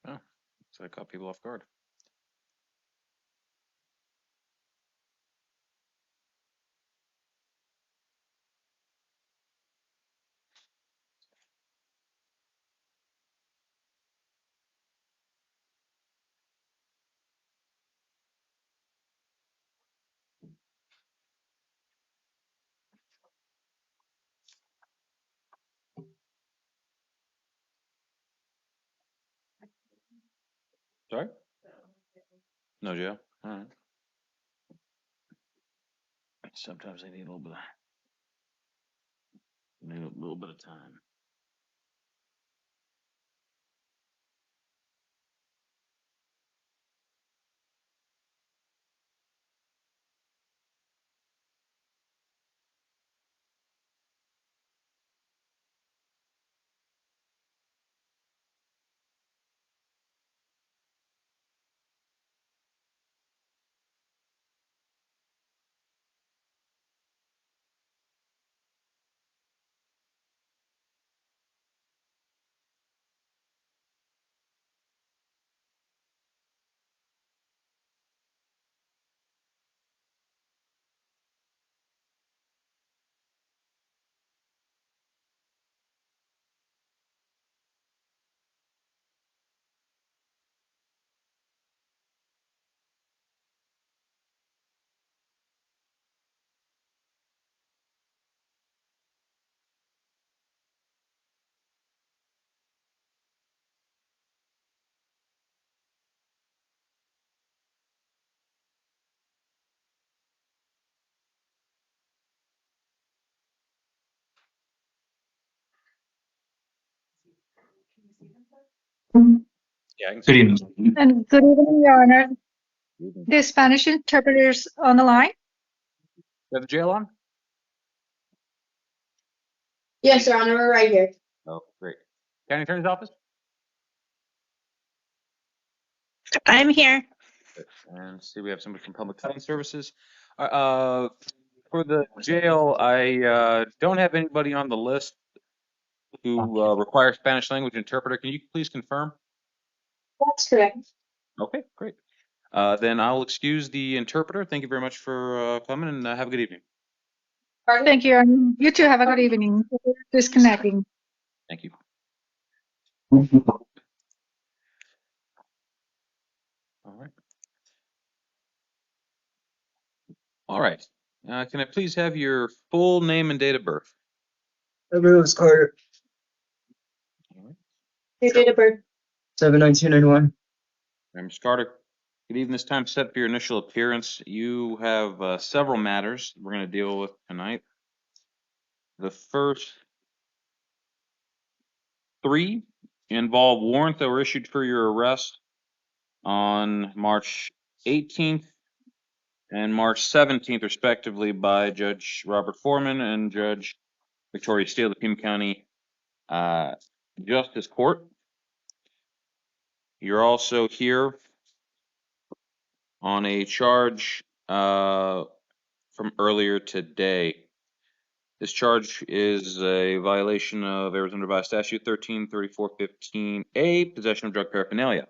Oh, so I caught people off guard. Sorry? No jail. All right. Sometimes I need a little bit of time. Yeah, I can see. Good evening. And good evening, Your Honor. The Spanish interpreters on the line. You have the jail on? Yes, Your Honor, we're right here. Oh, great. County Attorney's Office? I'm here. And see, we have somebody from Public Health Services. For the jail, I don't have anybody on the list who requires Spanish language interpreter. Can you please confirm? That's correct. Okay, great. Then I'll excuse the interpreter. Thank you very much for coming, and have a good evening. Thank you, Your Honor. You too have a good evening. Disconnecting. Thank you. All right. All right. Can I please have your full name and date of birth? Everyone's Carter. All right. Your date of birth. 7/1991. Mr. Carter, good evening. This time set for your initial appearance. You have several matters we're going to deal with tonight. The first three involve warrants that were issued for your arrest on March 18th and March 17th, respectively, by Judge Robert Foreman and Judge Victoria Steele, the Pima County Justice Court. You're also here on a charge from earlier today. This charge is a violation of Arizona Revised Statute 133415A, possession of drug paraphernalia.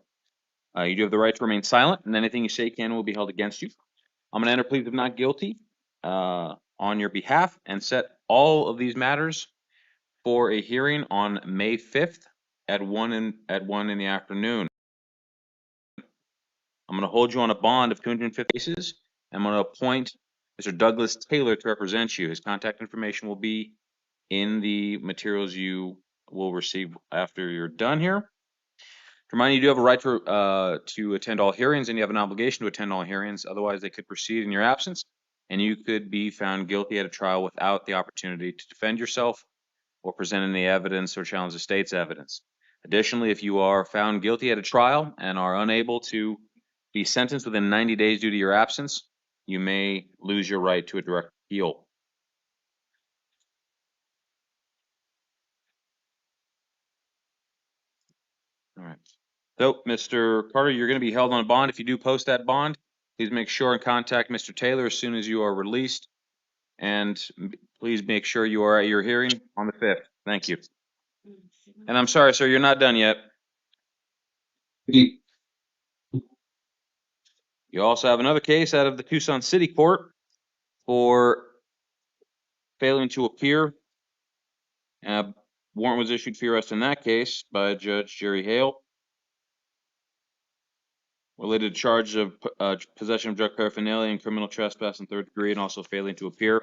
You do have the right to remain silent, and anything you say can and will be held against you. I'm going to enter pleas of not guilty on your behalf and set all of these matters for a hearing on May 5th at 1 in the afternoon. I'm going to hold you on a bond of 250 cases. I'm going to appoint Mr. Douglas Taylor to represent you. His contact information will be in the materials you will receive after you're done here. To remind you, you do have a right to attend all hearings, and you have an obligation to attend all hearings. Otherwise, they could proceed in your absence, and you could be found guilty at a trial without the opportunity to defend yourself or present any evidence or challenge the state's evidence. Additionally, if you are found guilty at a trial and are unable to be sentenced within 90 days due to your absence, you may lose your right to a direct appeal. So, Mr. Carter, you're going to be held on bond. If you do post that bond, please make sure and contact Mr. Taylor as soon as you are released. And please make sure you are at your hearing on the 5th. Thank you. And I'm sorry, sir, you're not done yet. You also have another case out of the Tucson City Court for failing to appear. Warrant was issued for your arrest in that case by Judge Jerry Hale, related to charge of possession of drug paraphernalia and criminal trespass in 3rd degree, and also failing to appear.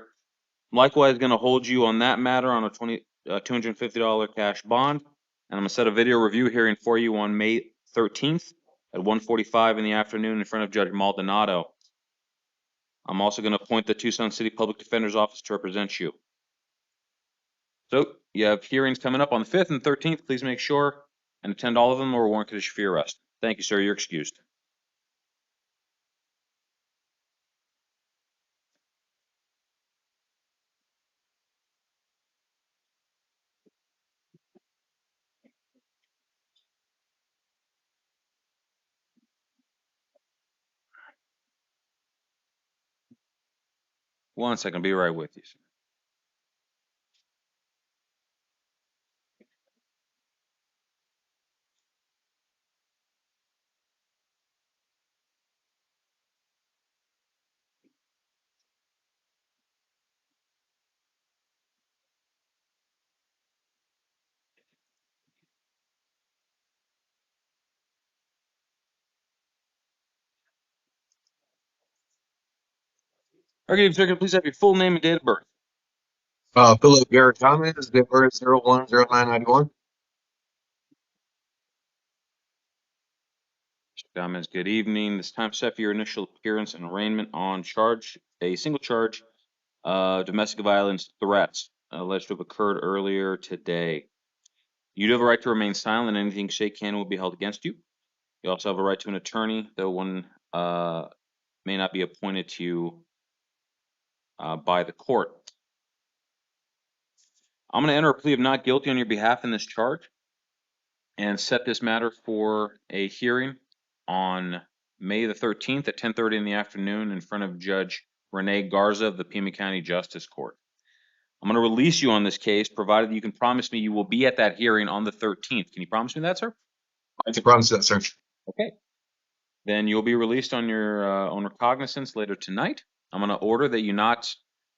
I'm likewise going to hold you on that matter on a $250 cash bond, and I'm going to set a video review hearing for you on May 13th at 1:45 in the afternoon in front of Judge Maldonado. I'm also going to appoint the Tucson City Public Defender's Office to represent you. So you have hearings coming up on the 5th and 13th. Please make sure and attend all of them, or a warrant could issue for your arrest. Thank you, sir. You're excused. One second. I'll be right with you, sir. All right, good evening, sir. Can I please have your full name and date of birth? Philip Garrett Thomas, date of birth 010991. Mr. Gomez, good evening. This time set for your initial appearance and arraignment on a single charge, domestic violence threats alleged to have occurred earlier today. You do have a right to remain silent, and anything you say can will be held against you. You also have a right to an attorney, though one may not be appointed to you by the court. I'm going to enter a plea of not guilty on your behalf in this charge and set this matter for a hearing on May the 13th at 10:30 in the afternoon in front of Judge Renee Garza of the Pima County Justice Court. I'm going to release you on this case, provided you can promise me you will be at that hearing on the 13th. Can you promise me that, sir? I can promise that, sir. Okay. Then you'll be released on your own recognizance later tonight. I'm going to order that you not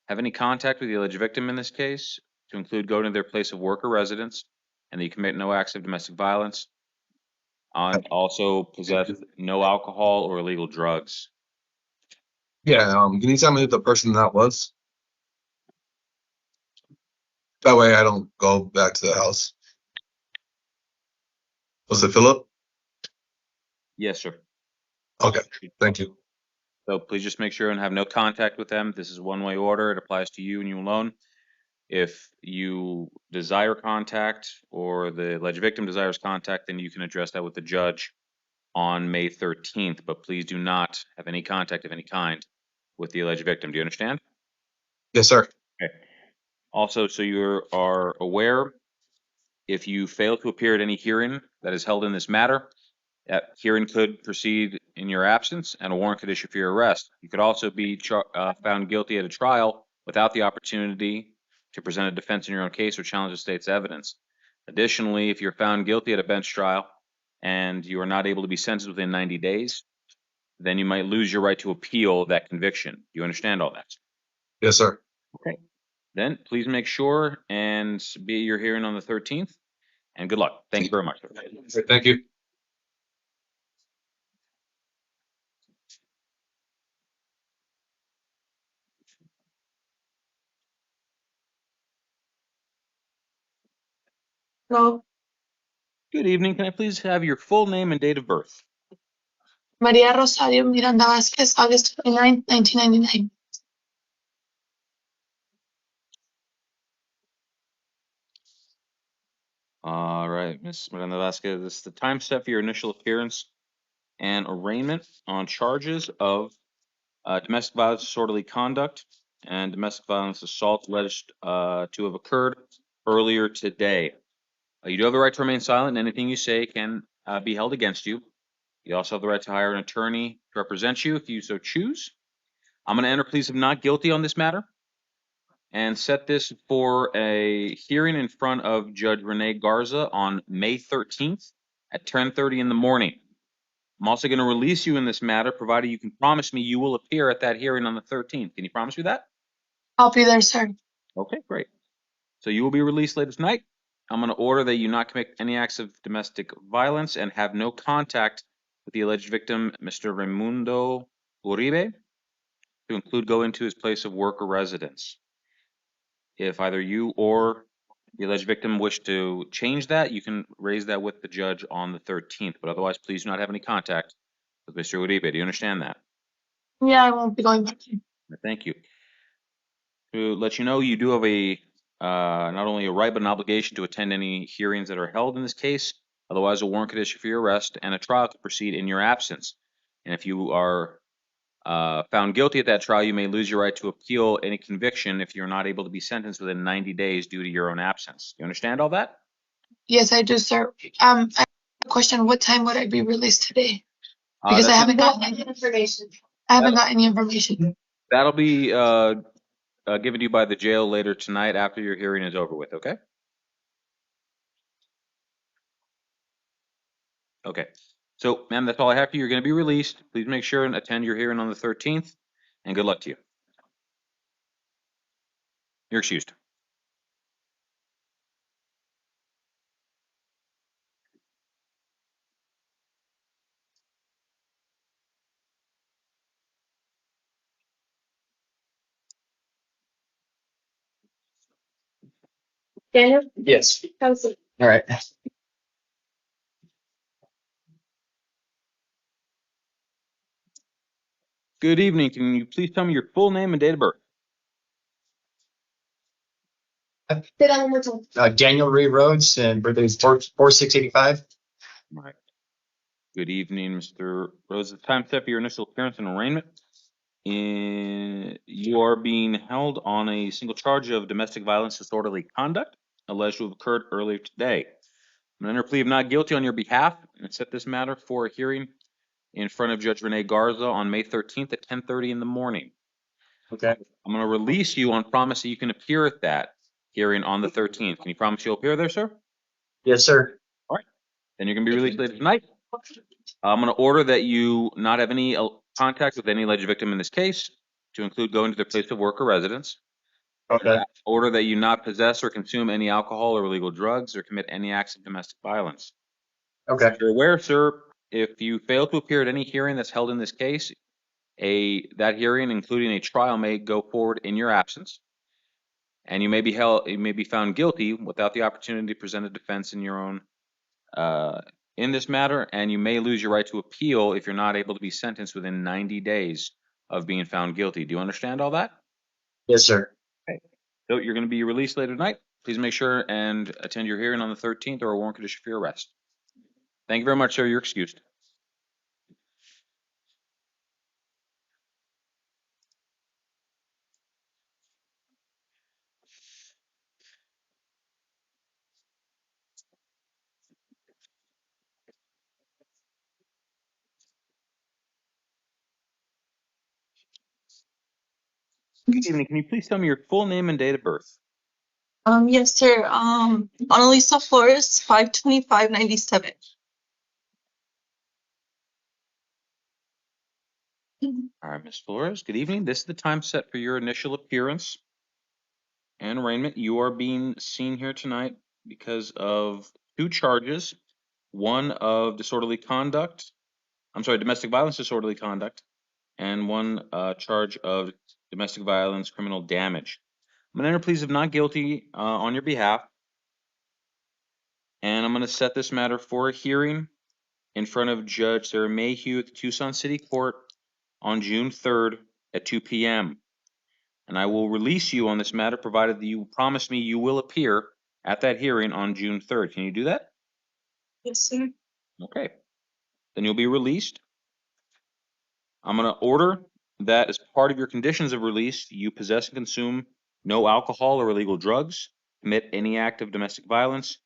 have any contact with the alleged victim in this case, to include going to their place of work or residence, and that you commit no acts of domestic violence, and also possess no alcohol or illegal drugs. Yeah, can you tell me who the person that was? That way I don't go back to the house. Was it Philip? Yes, sir. Okay, thank you. So please just make sure and have no contact with them. This is a one-way order. It applies to you and you alone. If you desire contact, or the alleged victim desires contact, then you can address that with the judge on May 13th, but please do not have any contact of any kind with the alleged victim. Do you understand? Yes, sir. Okay. Also, so you are aware, if you fail to appear at any hearing that is held in this matter, that hearing could proceed in your absence and a warrant could issue for your arrest. You could also be found guilty at a trial without the opportunity to present a defense in your own case or challenge the state's evidence. Additionally, if you're found guilty at a bench trial and you are not able to be sentenced within 90 days, then you might lose your right to appeal that conviction. Do you understand all that? Yes, sir. Okay. Then please make sure and be at your hearing on the 13th, and good luck. Thank you very much. Thank you. Hello, Good evening. Can I please have your full name and date of birth? Maria Rosario Miranda Vasquez, August 29, 1999. All right, Ms. Miranda Vasquez, this is the time set for your initial appearance and arraignment on charges of domestic violence, disorderly conduct, and domestic violence assault alleged to have occurred earlier today. You do have the right to remain silent, and anything you say can be held against you. You also have the right to hire an attorney to represent you if you so choose. I'm going to enter pleas of not guilty on this matter and set this for a hearing in front of Judge Renee Garza on May 13th at 10:30 in the morning. I'm also going to release you in this matter, provided you can promise me you will appear at that hearing on the 13th. Can you promise me that? I'll be there, sir. Okay, great. So you will be released later tonight. I'm going to order that you not commit any acts of domestic violence and have no contact with the alleged victim, Mr. Raimundo Uribe, to include go into his place of work or residence. If either you or the alleged victim wish to change that, you can raise that with the judge on the 13th. But otherwise, please do not have any contact with Mr. Uribe. Do you understand that? Yeah, I won't be going back. Thank you. To let you know, you do have a not only a right but an obligation to attend any hearings that are held in this case. Otherwise, a warrant could issue for your arrest and a trial could proceed in your absence. And if you are found guilty at that trial, you may lose your right to appeal any conviction if you're not able to be sentenced within 90 days due to your own absence. You understand all that? Yes, I do, sir. I have a question. What time would I be released today? Because I That's- haven't gotten any Information. information. That'll be given to you by the jail later tonight after your hearing is over with, okay? Okay. So, ma'am, that's all I have for you. You're going to be released. Please make sure and attend your hearing on the 13th, and good luck to you. You're excused. Daniel, Yes. have a seat. All right. Good evening. Can you please tell me your full name and date of birth? Say that one more time. Daniel Ray Rhodes, and birthday is 4/6/85. All right. Good evening, Mr. Rose. The time set for your initial appearance and arraignment. You are being held on a single charge of domestic violence disorderly conduct alleged to have occurred earlier today. I'm going to enter a plea of not guilty on your behalf and set this matter for a hearing in front of Judge Renee Garza on May 13th at 10:30 in the morning. Okay. I'm going to release you on promise that you can appear at that hearing on the 13th. Can you promise you'll appear there, sir? Yes, sir. Then you're going to be released later tonight. I'm going to order that you not have any contact with any alleged victim in this case, to include going to their place of work or residence. Okay. Order that you not possess or consume any alcohol or illegal drugs or commit any acts of domestic violence. Okay. You're aware, sir, if you fail to appear at any hearing that's held in this case, that hearing, including a trial, may go forward in your absence, and you may be found guilty without the opportunity to present a defense in your own in this matter, and you may lose your right to appeal if you're not able to be sentenced within 90 days of being found guilty. Do you understand all that? Yes, sir. Okay. So you're going to be released later tonight. Please make sure and attend your hearing on the 13th, or a warrant could issue for your arrest. Thank you very much, sir. You're excused. Good evening. Can you please tell me your full name and date of birth? Yes, sir. Annalisa Flores, 5/25/97. All right, Ms. Flores, good evening. This is the time set for your initial appearance and arraignment. You are being seen here tonight because of two charges. One of domestic violence disorderly conduct, and one charge of domestic violence criminal damage. I'm going to enter pleas of not guilty on your behalf, and I'm going to set this matter for a hearing in front of Judge Sarah Mayhew at the Tucson City Court on June 3rd at 2 p.m. And I will release you on this matter, provided that you promise me you will appear at that hearing on June 3rd. Can you do that? Yes, sir. Okay. Then you'll be released. I'm going to order that as part of your conditions of release, you possess and consume no alcohol or illegal drugs, commit any act of domestic violence,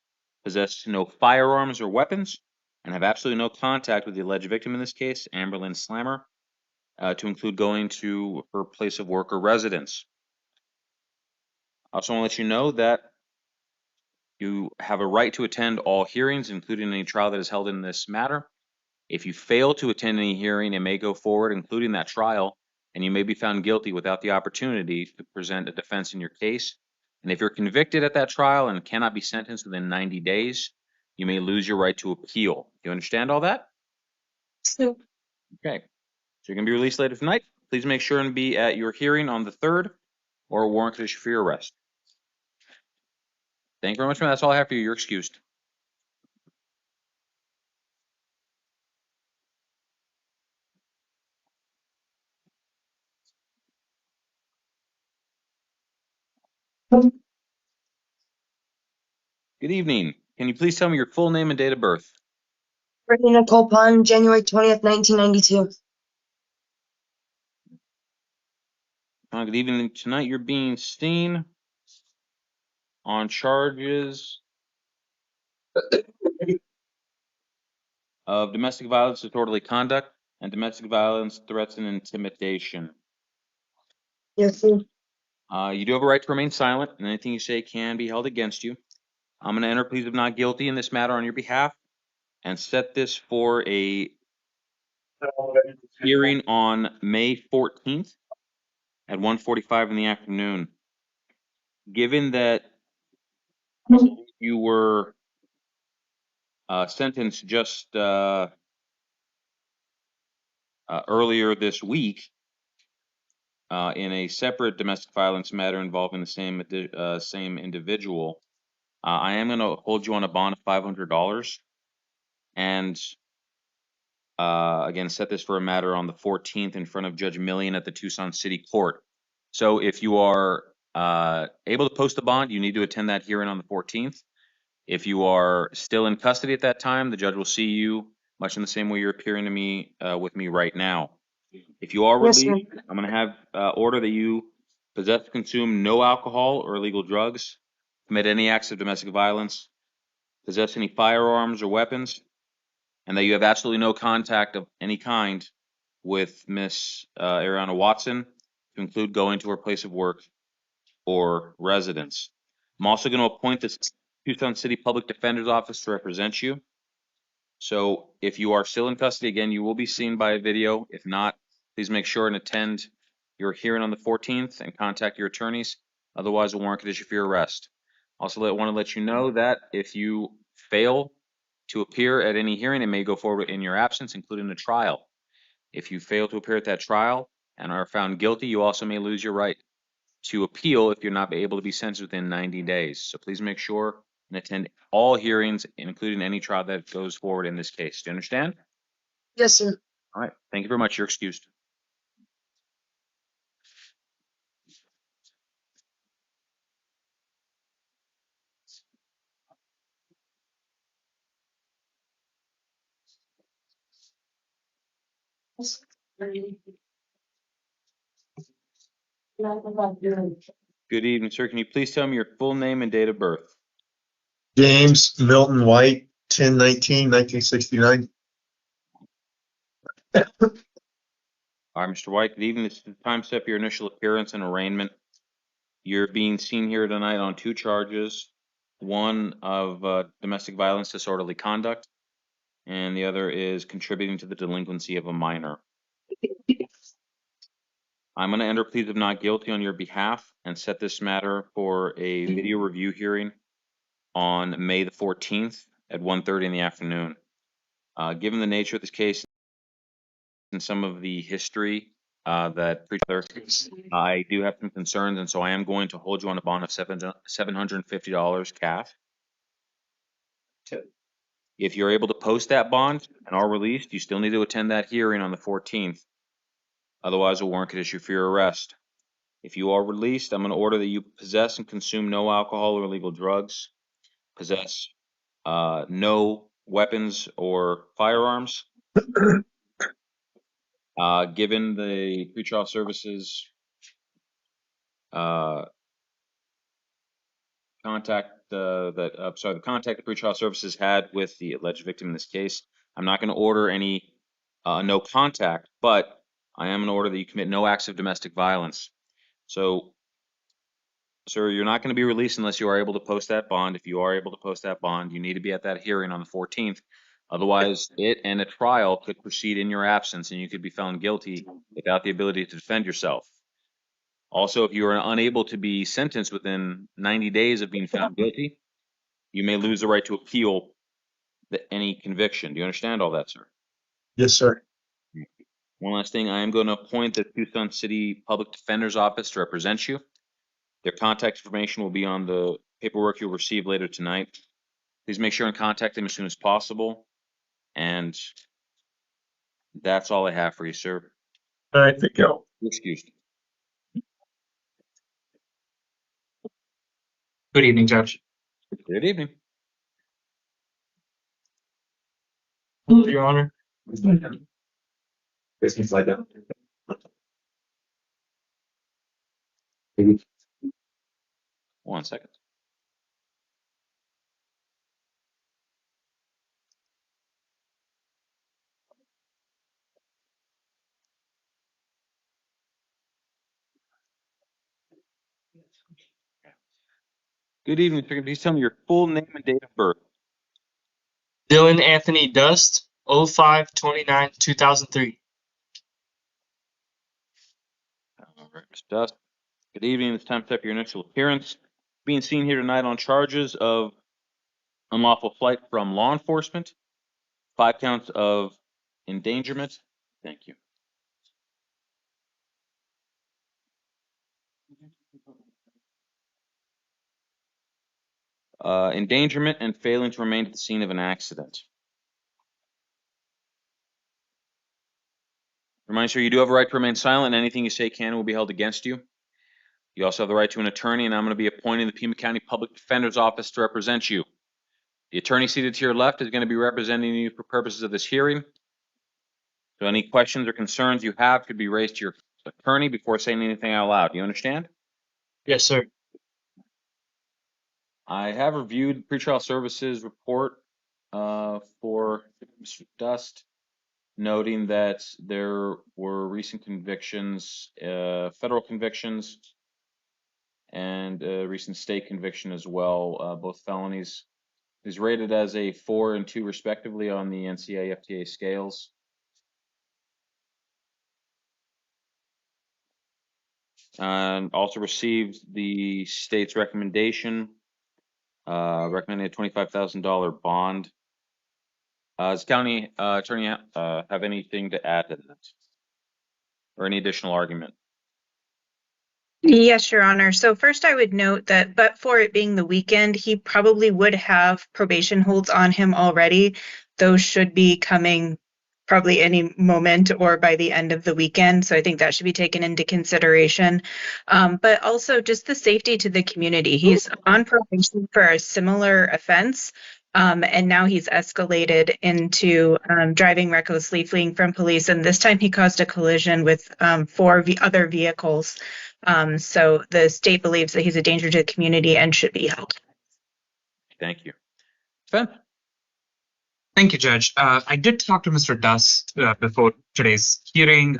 possess no firearms or weapons, and have absolutely no contact with the alleged victim in this case, Amberlynn Slammer, to include going to her place of work or residence. I also want to let you know that you have a right to attend all hearings, including any trial that is held in this matter. If you fail to attend any hearing, it may go forward, including that trial, and you may be found guilty without the opportunity to present a defense in your case. And if you're convicted at that trial and cannot be sentenced within 90 days, you may lose your right to appeal. Do you understand all that? So, Okay. So you're going to be released later tonight. Please make sure and be at your hearing on the 3rd, or a warrant could issue for your arrest. Thank you very much, man. That's all I have for you. You're excused. Good evening. Can you please tell me your full name and date of birth? Brittany Nicole Pond, January 20th, 1992. Good evening. Tonight you're being seen on charges of domestic violence, disorderly conduct, and domestic violence, threats, and intimidation. Yes, sir. You do have a right to remain silent, and anything you say can be held against you. I'm going to enter pleas of not guilty in this matter on your behalf and set this for a hearing on May 14th at 1:45 in the afternoon. Given that you were sentenced just earlier this week in a separate domestic violence matter involving the same individual, I am going to hold you on a bond of $500 and again set this for a matter on the 14th in front of Judge Millian at the Tucson City Court. So if you are able to post the bond, you need to attend that hearing on the 14th. If you are still in custody at that time, the judge will see you much in the same way you're appearing to me with me right now. If you are Yes, released, I'm going to have order that you possess, consume no alcohol or illegal drugs, commit any acts of domestic violence, possess any firearms or weapons, and that you have absolutely no contact of any kind with Miss Ariana Watson, to include going to her place of work or residence. I'm also going to appoint this Tucson City Public Defender's Office to represent you. So if you are still in custody, again, you will be seen by video. If not, please make sure and attend your hearing on the 14th and contact your attorneys. Otherwise, a warrant could issue for your arrest. Also, want to let you know that if you fail to appear at any hearing, it may go forward in your absence, including a trial. If you fail to appear at that trial and are found guilty, you also may lose your right to appeal if you're not able to be sentenced within 90 days. So please make sure and attend all hearings, including any trial that goes forward in this case. Do you understand? Yes, sir. All right. Thank you very much. You're excused. Good evening, sir. Can you please tell me your full name and date of birth? James Milton White, 10/19/1969. All right, Mr. White. Good evening. This is the time set for your initial appearance and arraignment. You're being seen here tonight on 2 charges. One of domestic violence, disorderly conduct, and the other is contributing to the delinquency of a minor. I'm going to enter pleas of not guilty on your behalf and set this matter for a video review hearing on May the 14th at 1:30 in the afternoon. Given the nature of this case and some of the history that I do have some concerns, and so I am going to hold you on a bond of $750 cash. If you're able to post that bond and are released, you still need to attend that hearing on the 14th. Otherwise, a warrant could issue for your arrest. If you are released, I'm going to order that you possess and consume no alcohol or illegal drugs, possess no weapons or firearms. Given the pretrial services contact the contact the pretrial services had with the alleged victim in this case, I'm not going to order any no contact, but I am going to order that you commit no acts of domestic violence. So, sir, you're not going to be released unless you are able to post that bond. If you are able to post that bond, you need to be at that hearing on the 14th. Otherwise, it and a trial could proceed in your absence, and you could be found guilty without the ability to defend yourself. Also, if you are unable to be sentenced within 90 days of being found guilty, you may lose the right to appeal any conviction. Do you understand all that, sir? Yes, sir. One last thing, I am going to appoint the Tucson City Public Defender's Office to represent you. Their contact information will be on the paperwork you'll receive later tonight. Please make sure and contact them as soon as possible. And that's all I have for you, sir. All right, thank you. You're excused. Good evening, Judge. Good evening. Your Honor. Slide down. One second. Good evening, sir. Please tell me your full name and date of birth. Dylan Anthony Dust, 05/29/2003. All right, Mr. Dust. Good evening. It's time to set up your initial appearance. Being seen here tonight on charges of unlawful flight from law enforcement, 5 counts of endangerment. Thank you. Endangerment and failing to remain at the scene of an accident. Remind you, you do have a right to remain silent, and anything you say can and will be held against you. You also have the right to an attorney, and I'm going to be appointing the Pima County Public Defender's Office to represent you. The attorney seated to your left is going to be representing you for purposes of this hearing. So any questions or concerns you have could be raised to your attorney before saying anything out loud. Do you understand? Yes, sir. I have reviewed pretrial services report for Mr. Dust, noting that there were recent convictions, federal convictions, and a recent state conviction as well, both felonies. He's rated as a 4 and 2 respectively on the NCAA FTA scales. And also received the state's recommendation, recommending a $25,000 bond. Does county attorney have anything to add to that? Or any additional argument? Yes, Your Honor. So first I would note that, but for it being the weekend, he probably would have probation holds on him already. Those should be coming probably any moment or by the end of the weekend. So I think that should be taken into consideration. But also just the safety to the community. He's on probation for a similar offense. And now he's escalated into driving recklessly, fleeing from police. And this time he caused a collision with 4 other vehicles. So the state believes that he's a danger to the community and should be held. Thank you. Ben? Thank you, Judge. I did talk to Mr. Dust before today's hearing.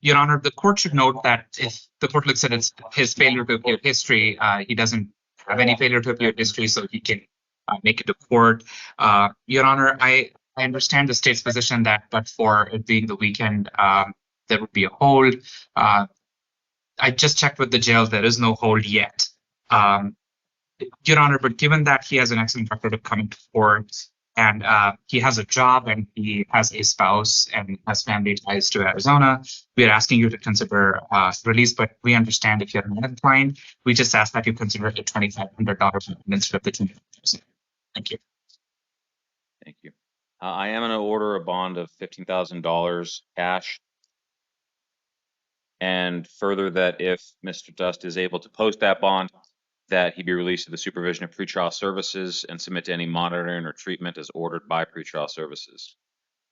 Your Honor, the court should note that if the court looks at his failure to appear history, he doesn't have any failure to appear history, so he can make it to court. Your Honor, I understand the state's position that, but for it being the weekend, there would be a hold. I just checked with the jail. There is no hold yet. Your Honor, but given that he has an excellent record of coming to court and he has a job and he has a spouse and has family ties to Arizona, we are asking you to consider release, but we understand if you're not inclined, we just ask that you consider it a $2,500 instead of the $2,000. Thank you. Thank you. I am going to order a bond of $15,000 cash. And further, that if Mr. Dust is able to post that bond, that he be released to the supervision of pretrial services and submit to any monitoring or treatment as ordered by pretrial services.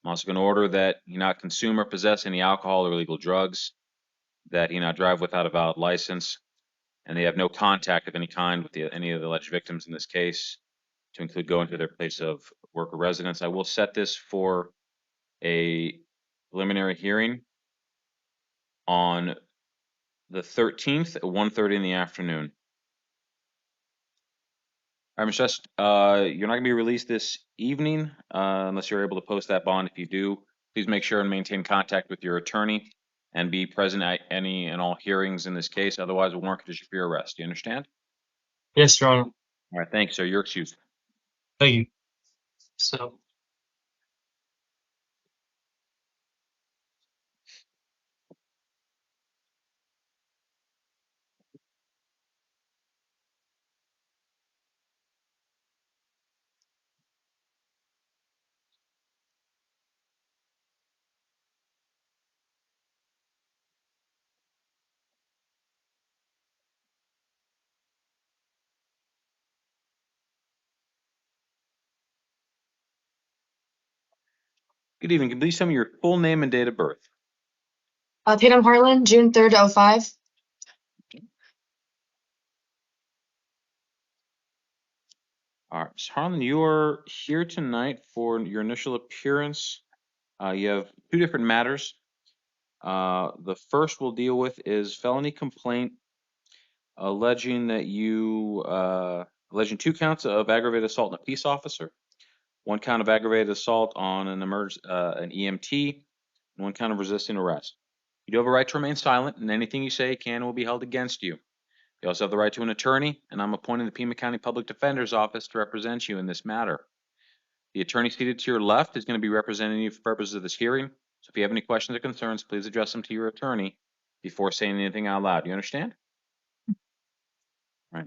I'm also going to order that he not consume or possess any alcohol or illegal drugs, that he not drive without a valid license, and they have no contact of any kind with any of the alleged victims in this case, to include going to their place of worker residence. I will set this for a preliminary hearing on the 13th at 1:30 in the afternoon. All right, Mr. S, you're not going to be released this evening unless you're able to post that bond. If you do, please make sure and maintain contact with your attorney and be present at any and all hearings in this case. Otherwise, a warrant could issue for your arrest. Do you understand? Yes, Your Honor. All right, thanks, sir. You're excused. Thank you. So. Good evening. Can you please tell me your full name and date of birth? Tatum Harlan, June 3rd, 05. All right, Ms. Harlan, you are here tonight for your initial appearance. You have two different matters. The first we'll deal with is felony complaint alleging that alleging 2 counts of aggravated assault on a peace officer, 1 count of aggravated assault on an EMT, and 1 count of resisting arrest. You do have a right to remain silent, and anything you say can and will be held against you. You also have the right to an attorney, and I'm appointing the Pima County Public Defender's Office to represent you in this matter. The attorney seated to your left is going to be representing you for purposes of this hearing. So if you have any questions or concerns, please address them to your attorney before saying anything out loud. You understand? Right.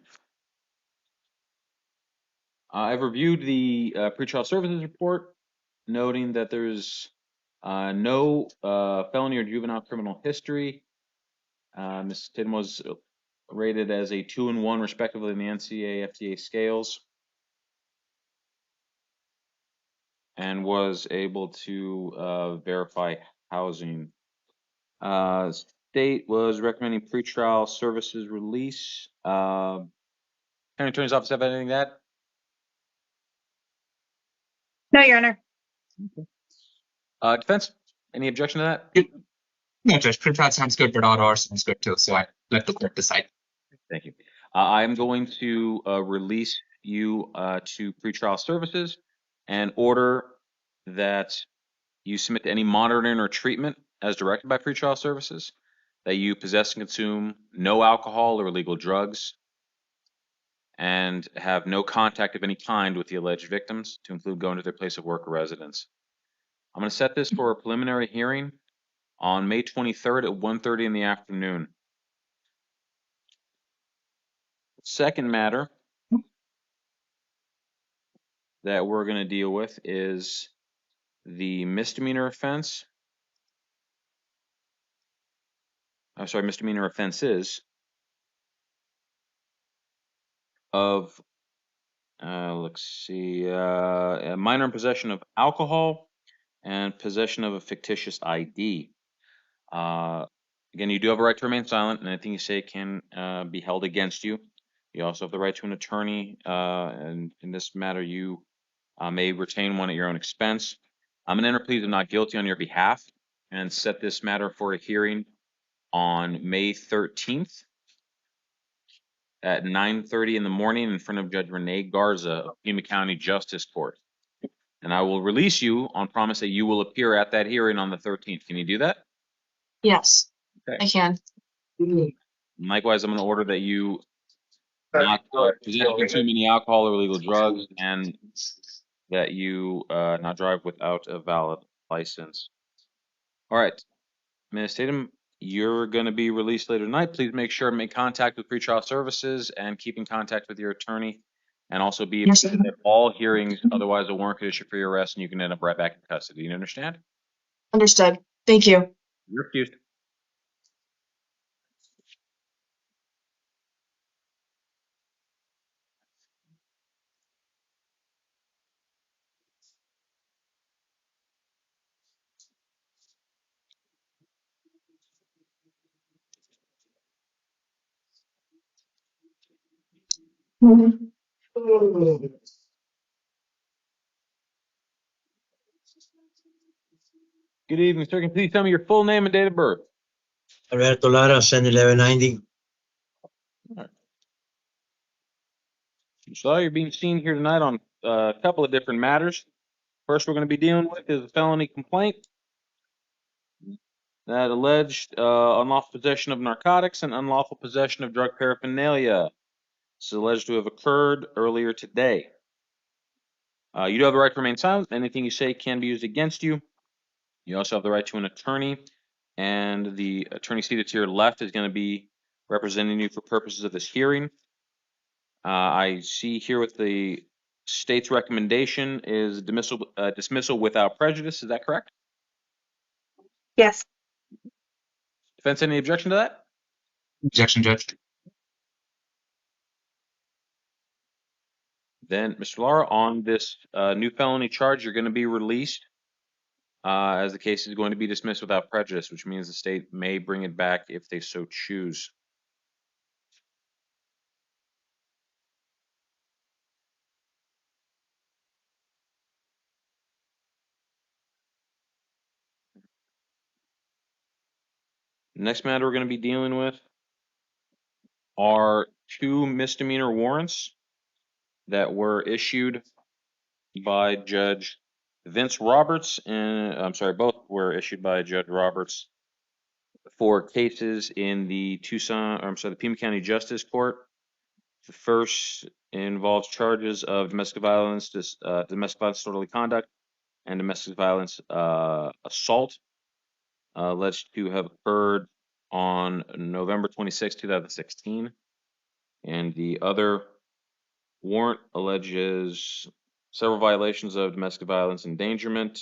I've reviewed the pretrial services report, noting that there's no felony or juvenile criminal history. Ms. Tidden was rated as a 2 and 1 respectively in the NCAA FDA scales, and was able to verify housing. State was recommending pretrial services release. County Attorney's Office have anything to No, Your Honor. add? Defense, any objection to that? No, Judge, pretrial sounds good, but RR sounds good too, so I let the court decide. Thank you. I am going to release you to pretrial services and order that you submit to any monitoring or treatment as directed by pretrial services, that you possess and consume no alcohol or illegal drugs, and have no contact of any kind with the alleged victims, to include going to their place of work or residence. I'm going to set this for a preliminary hearing on May 23rd at 1:30 in the afternoon. Second matter that we're going to deal with is the misdemeanor offense. I'm sorry, misdemeanor offenses of, let's see, minor in possession of alcohol and possession of a fictitious ID. Again, you do have a right to remain silent, and anything you say can be held against you. You also have the right to an attorney, and in this matter, you may retain one at your own expense. I'm going to enter pleas of not guilty on your behalf and set this matter for a hearing on May 13th at 9:30 in the morning in front of Judge Renee Garza of Pima County Justice Court. And I will release you on promise that you will appear at that hearing on the 13th. Can you do that? Yes, Okay. I can. Likewise, I'm going to order that you not possess or consume any alcohol or illegal drugs, and that you not drive without a valid license. All right, Ms. Tatum, you're going to be released later tonight. Please make sure to make contact with pretrial services and keep in contact with your attorney, and also be Yes, present at all hearings. Otherwise, a warrant could issue for your arrest, and you can end up right back in custody. You understand? understood. Thank you. You're excused. Good evening, sir. Can you please tell me your full name and date of birth? Alberto Lara, send 1190. So you're being seen here tonight on a couple of different matters. First, we're going to be dealing with is a felony complaint that alleged unlawful possession of narcotics and unlawful possession of drug paraphernalia. This is alleged to have occurred earlier today. You do have the right to remain silent. Anything you say can be used against you. You also have the right to an attorney, and the attorney seated to your left is going to be representing you for purposes of this hearing. I see here with the state's recommendation is dismissal without prejudice. Is that correct? Yes. Defense, any objection to that? Objection, Judge. Then, Mr. Lara, on this new felony charge, you're going to be released as the case is going to be dismissed without prejudice, which means the state may bring it back if they so choose. Next matter we're going to be dealing with are 2 misdemeanor warrants that were issued by Judge Vince Roberts, and I'm sorry, both were issued by Judge Roberts for cases in the the Pima County Justice Court. The first involves charges of domestic violence, disorderly conduct, and domestic violence assault, alleged to have occurred on November 26, 2016. And the other warrant alleges several violations of domestic violence endangerment,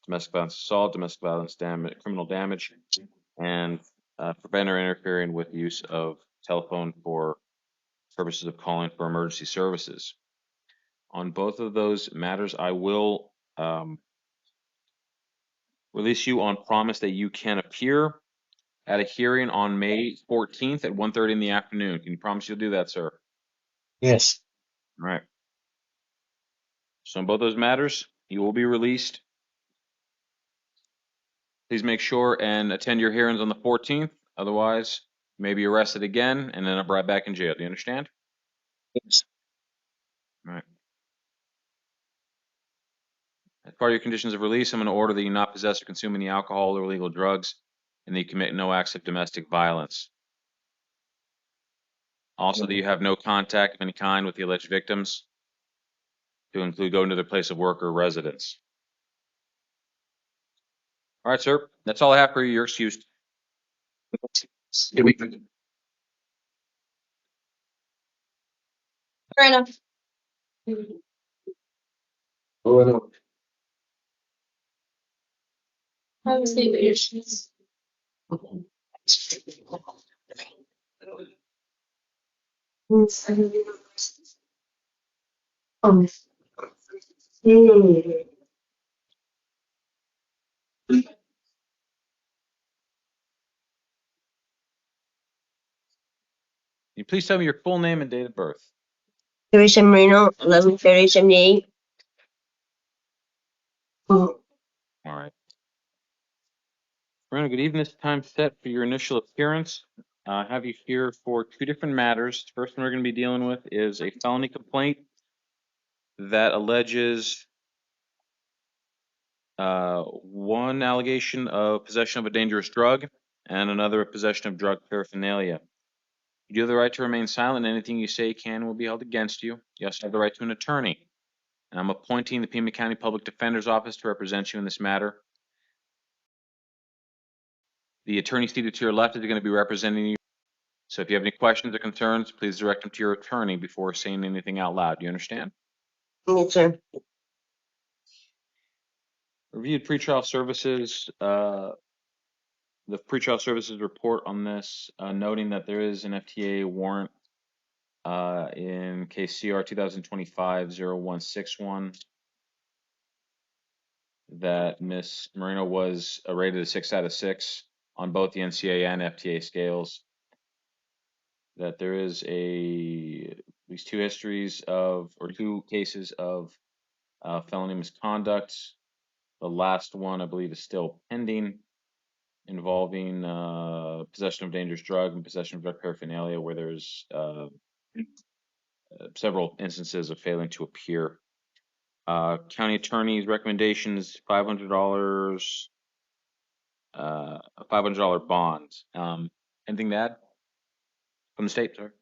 domestic violence assault, domestic violence damage, criminal damage, and prevent or interfering with use of telephone for purposes of calling for emergency services. On both of those matters, I will release you on promise that you can appear at a hearing on May 14th at 1:30 in the afternoon. Can you promise you'll do that, sir? Yes. All right. So on both those matters, you will be released. Please make sure and attend your hearings on the 14th. Otherwise, you may be arrested again and end up right back in jail. Do you understand? Yes. All right. As part of your conditions of release, I'm going to order that you not possess or consume any alcohol or illegal drugs, and that you commit no acts of domestic violence. Also, that you have no contact of any kind with the alleged victims, to include going to their place of work or residence. All right, sir. That's all I have for you. You're excused. Miranda. Bueno, Have a seat, patients. Can you please tell me your full name and date of birth? Teresa Marino, 11/30/78. All right. Marino, good evening. This time set for your initial appearance. I have you here for 2 different matters. The first one we're going to be dealing with is a felony complaint that alleges 1 allegation of possession of a dangerous drug and another possession of drug paraphernalia. You do have the right to remain silent. Anything you say can and will be held against you. You also have the right to an attorney. And I'm appointing the Pima County Public Defender's Office to represent you in this matter. The attorney seated to your left is going to be representing you. So if you have any questions or concerns, please direct them to your attorney before saying anything out loud. Do you understand? Yes, sir. Reviewed pretrial services. The pretrial services report on this, noting that there is an FTA warrant in case CR 2025-0161 that Ms. Marino was rated a 6 out of 6 on both the NCA and FTA scales. That there is these 2 histories of, or 2 cases of felony misconduct, the last one, I believe, is still pending, involving possession of dangerous drug and possession of drug paraphernalia, where there's several instances of failing to appear. County attorney's recommendation is $500, a $500 bond. Anything to add from the state, sir?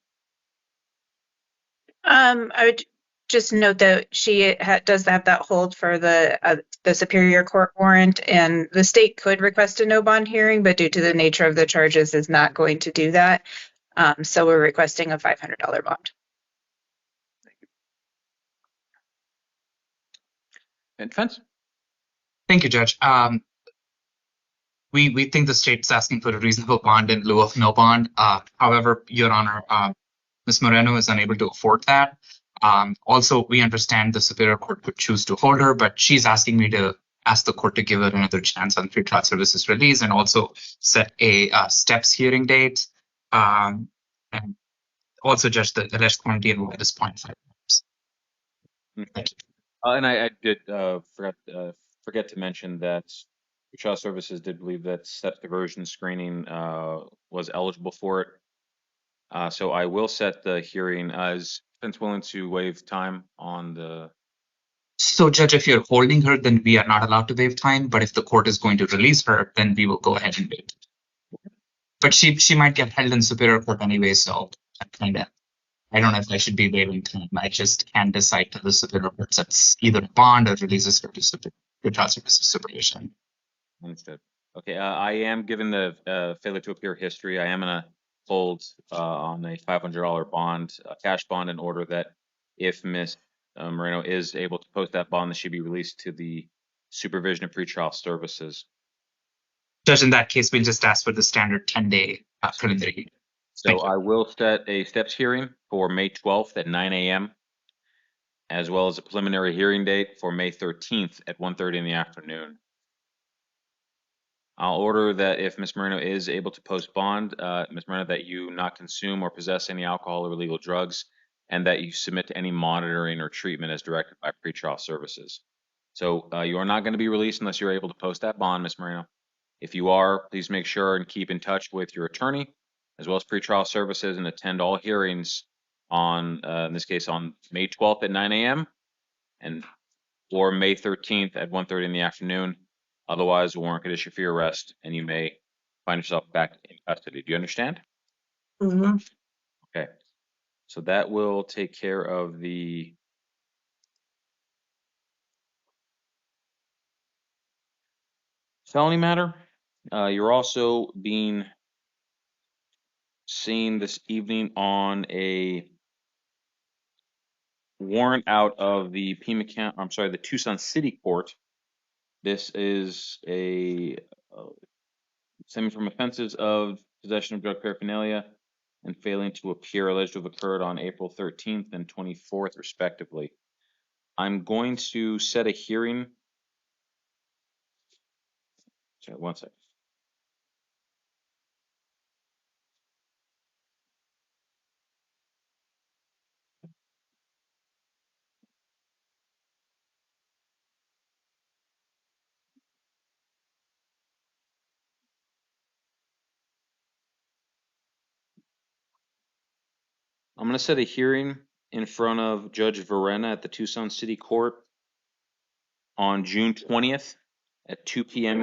I would just note that she does have that hold for the Superior Court warrant, and the state could request a no bond hearing, but due to the nature of the charges, is not going to do that. So we're requesting a $500 bond. And defense? Thank you, Judge. We think the state's asking for a reasonable bond in lieu of no bond. However, Your Honor, Ms. Moreno is unable to afford that. Also, we understand the Superior Court could choose to hold her, but she's asking me to ask the court to give her another chance on pretrial services release and also set a steps hearing date. And also, Judge, the alleged quarantine at this point. Okay. And I did forget to mention that pretrial services did believe that step diversion screening was eligible for it. So I will set the hearing. Is defense willing to waive time on the? So, Judge, if you're holding her, then we are not allowed to waive time. But if the court is going to release her, then we will go ahead and waive. But she might get held in Superior Court anyway, so I don't know if I should be waiving time. I just can't decide to the Superior Court sets either bond or releases her to pretrial services supervision. Understood. Okay, I am given the failure to appear history. I am gonna hold on a $500 bond, cash bond, in order that if Ms. Moreno is able to post that bond, that she be released to the supervision of pretrial services. Judge, in that case, we'll just ask for the standard 10-day preliminary. So I will set a steps hearing for May 12th at 9 a.m., as well as a preliminary hearing date for May 13th at 1:30 in the afternoon. I'll order that if Ms. Moreno is able to post bond, Ms. Moreno, that you not consume or possess any alcohol or illegal drugs, and that you submit to any monitoring or treatment as directed by pretrial services. So you are not going to be released unless you're able to post that bond, Ms. Moreno. If you are, please make sure and keep in touch with your attorney, as well as pretrial services, and attend all hearings on, in this case, on May 12th at 9 a.m. or May 13th at 1:30 in the afternoon. Otherwise, a warrant could issue for your arrest, and you may find yourself back in custody. Do you understand? Mm-hmm. Okay. So that will take care of the felony matter. You're also being seen this evening on a warrant out of the Pima County, I'm sorry, the Tucson City Court. This is a stemming from offenses of possession of drug paraphernalia and failing to appear alleged to have occurred on April 13th and 24th, respectively. I'm going to set a hearing. Sorry, one second. I'm going to set a hearing in front of Judge Verena at the Tucson City Court on June 20th at 2 p.m.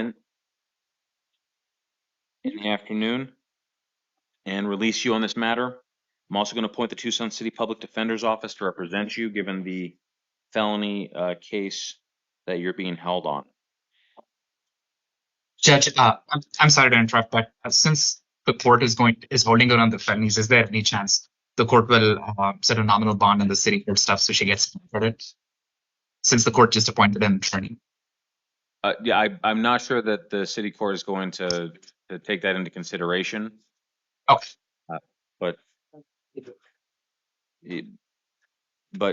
in the afternoon and release you on this matter. I'm also going to appoint the Tucson City Public Defender's Office to represent you, given the felony case that you're being held on. Judge, I'm sorry to interrupt, but since the court is holding her on the felonies, is there any chance the court will set a nominal bond on the city court stuff so she gets credit? Since the court just appointed an attorney. Yeah, I'm not sure that the city court is going to take that into consideration. Okay. But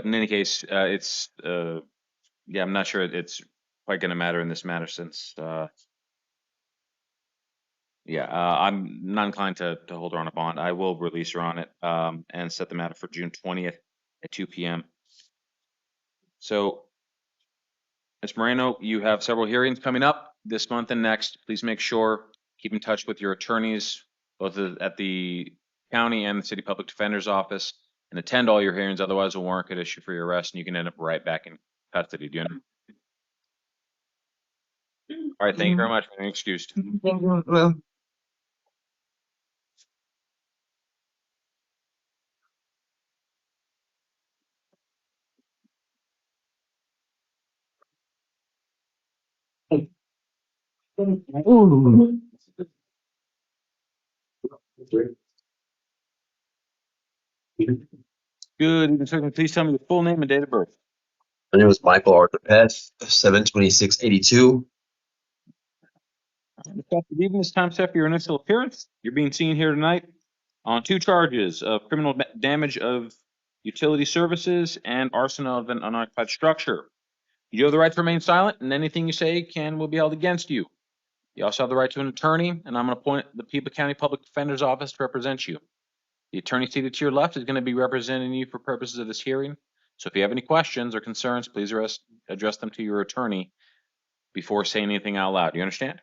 in any case, it's yeah, I'm not sure it's quite going to matter in this matter, since I'm not inclined to hold her on a bond. I will release her on it and set the matter for June 20th at 2 p.m. So Ms. Moreno, you have several hearings coming up this month and next. Please make sure, keep in touch with your attorneys, both at the county and the city public defender's office, and attend all your hearings. Otherwise, a warrant could issue for your arrest, and you can end up right back in custody. Do you understand? All right, thank you very much. Being excused. Thank you. Well, Good evening, sir. Please tell me your full name and date of birth. My name is Michael Arthur Peth, 7/26/82. Good evening. It's time set for your initial appearance. You're being seen here tonight on 2 charges of criminal damage of utility services and arson of an unoccupied structure. You have the right to remain silent, and anything you say will be held against you. You also have the right to an attorney, and I'm going to appoint the Pima County Public Defender's Office to represent you. The attorney seated to your left is going to be representing you for purposes of this hearing. So if you have any questions or concerns, please address them to your attorney before saying anything out loud. Do you understand?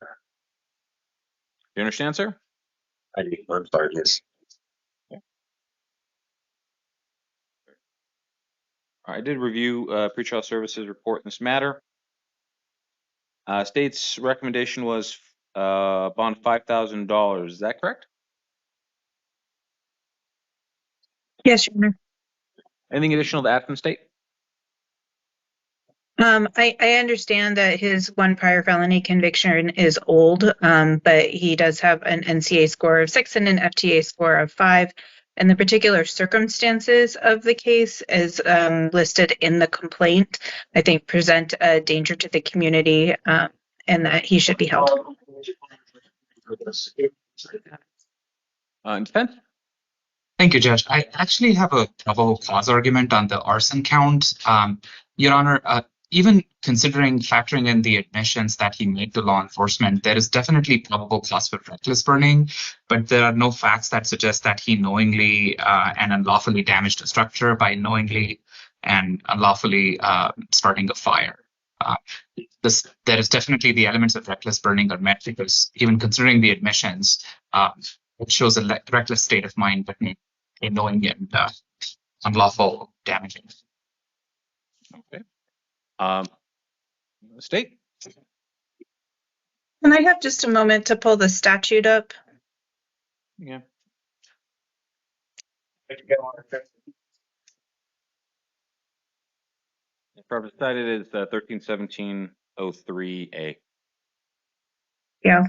Do you understand, sir? I'm sorry, yes. I did review pretrial services report in this matter. State's recommendation was bond $5,000. Is that correct? Yes, Your Honor. Anything additional to add from the state? I understand that his 1 prior felony conviction is old, but he does have an NCA score of 6 and an FTA score of 5. And the particular circumstances of the case is listed in the complaint, I think present a danger to the community and that he should be held. Defense? Thank you, Judge. I actually have a probable cause argument on the arson count. Your Honor, even factoring in the admissions that he made to law enforcement, there is definitely probable cause for reckless burning, but there are no facts that suggest that he knowingly and unlawfully damaged a structure by knowingly and unlawfully starting a fire. There is definitely the elements of reckless burning are met because even considering the admissions, it shows a reckless state of mind between a knowing and unlawful damaging. Okay. State? Can I have just a moment to pull the statute up? Yeah. The purpose cited is 1317-03A. Yeah.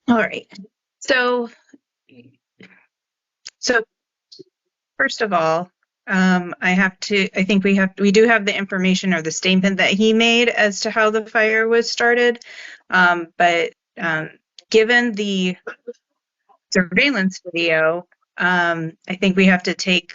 All right. So first of all, I think we do have the information or the statement that he made as to how the fire was started. But given the surveillance video, I think we have to take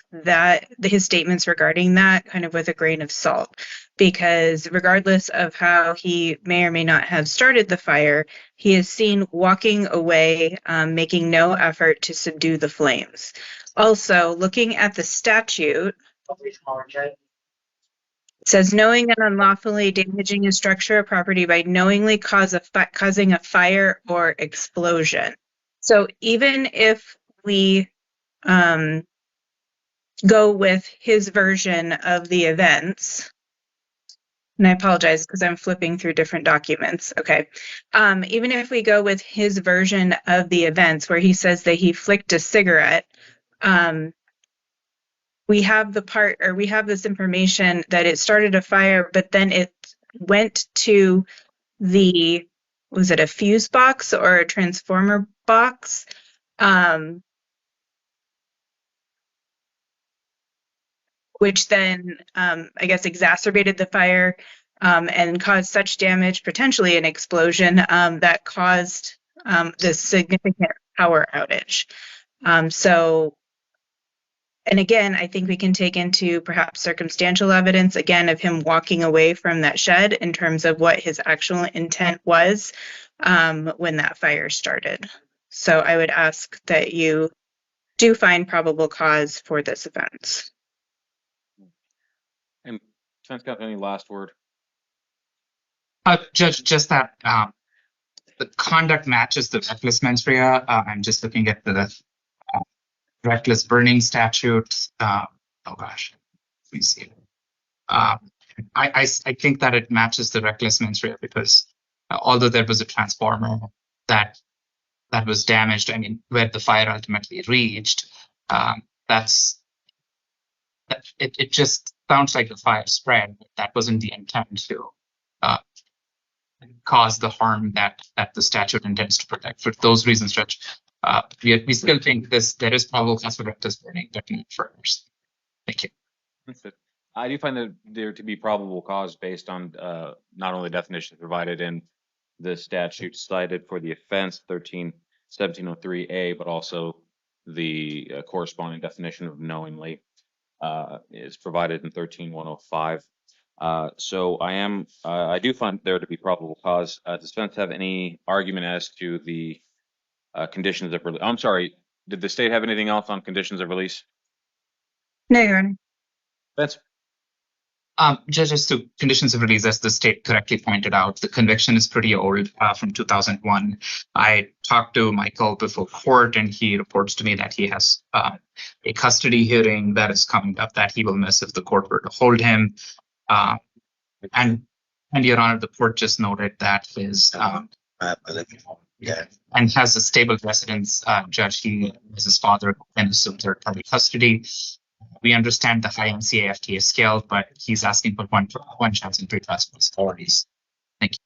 his statements regarding that kind of with a grain of salt, because regardless of how he may or may not have started the fire, he is seen walking away, making no effort to subdue the flames. Also, looking at the statute, It says knowing and unlawfully damaging a structure or property by knowingly causing a fire or explosion. So even if we go with his version of the events, and I apologize because I'm flipping through different documents. Okay. Even if we go with his version of the events where he says that he flicked a cigarette, we have this information that it started a fire, but then it went to was it a fuse box or a transformer box? Which then, I guess, exacerbated the fire and caused such damage, potentially an explosion, that caused this significant power outage. And again, I think we can take into perhaps circumstantial evidence, again, of him walking away from that shed in terms of what his actual intent was when that fire started. So I would ask that you do find probable cause for this offense. And defense counsel, any last word? Judge, just that the conduct matches the reckless mens rea. I'm just looking at the reckless burning statute. Oh gosh, let me see. I think that it matches the reckless mens rea because although there was a transformer that was damaged, I mean, where the fire ultimately reached, it just sounds like the fire spread, but that wasn't the intent to cause the harm that the statute intends to protect. For those reasons, Judge, we still think there is probable cause for reckless burning, but not for others. Thank you. I do find there to be probable cause based on not only definitions provided in the statute cited for the offense 1703A, but also the corresponding definition of knowingly is provided in 13105. So I do find there to be probable cause. Does defense have any argument as to the conditions of release? I'm sorry, did the state have anything else on conditions of release? No, Your Honor. That's Judges, to conditions of release, as the state correctly pointed out, the conviction is pretty old, from 2001. I talked to Michael before court, and he reports to me that he has a custody hearing that is coming up that he will miss if the court were to hold him. And Your Honor, the court just noted that his and has a stable residence. Judge, he is his father and assumed third-party custody. We understand the high MCA FTA scale, but he's asking for one chance in pre-trial authorities. Thank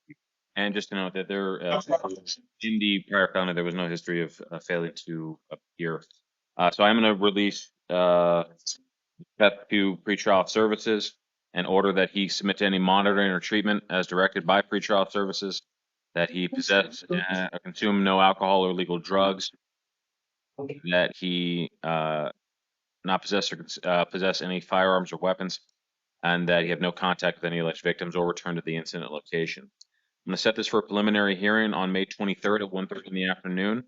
you. And just to note that there, in the prior felony, there was no history of failing to appear. So I'm going to release Pep to pretrial services and order that he submit to any monitoring or treatment as directed by pretrial services, that he possess or consume no alcohol or illegal drugs, that he not possess or possess any firearms or weapons, and that he have no contact with any alleged victims or return to the incident location. I'm going to set this for a preliminary hearing on May 23rd at 1:30 in the afternoon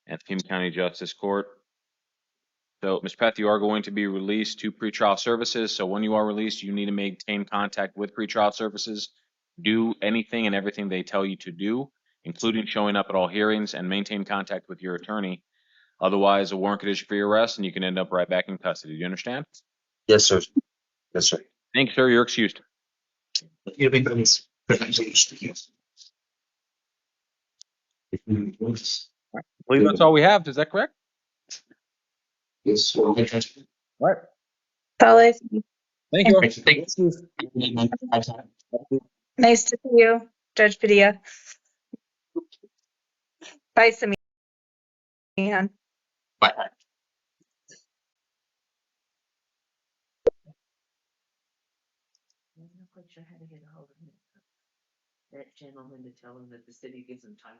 at the Pima County Justice Court. So, Mr. Peth, you are going to be released to pretrial services. So when you are released, you need to maintain contact with pretrial services, do anything and everything they tell you to do, including showing up at all hearings, and maintain contact with your attorney. Otherwise, a warrant could issue for your arrest, and you can end up right back in custody. Do you understand? Yes, sir. Yes, sir. Thank you, sir. You're excused. You've been released. I believe that's all we have. Is that correct? Yes. All right. Solid. Thank you. Thank you. Nice to see you, Judge Padilla. Bye, Samihan. Bye. I'm not quite sure how to get a hold of him. That gentleman to tell him that the city gives him time.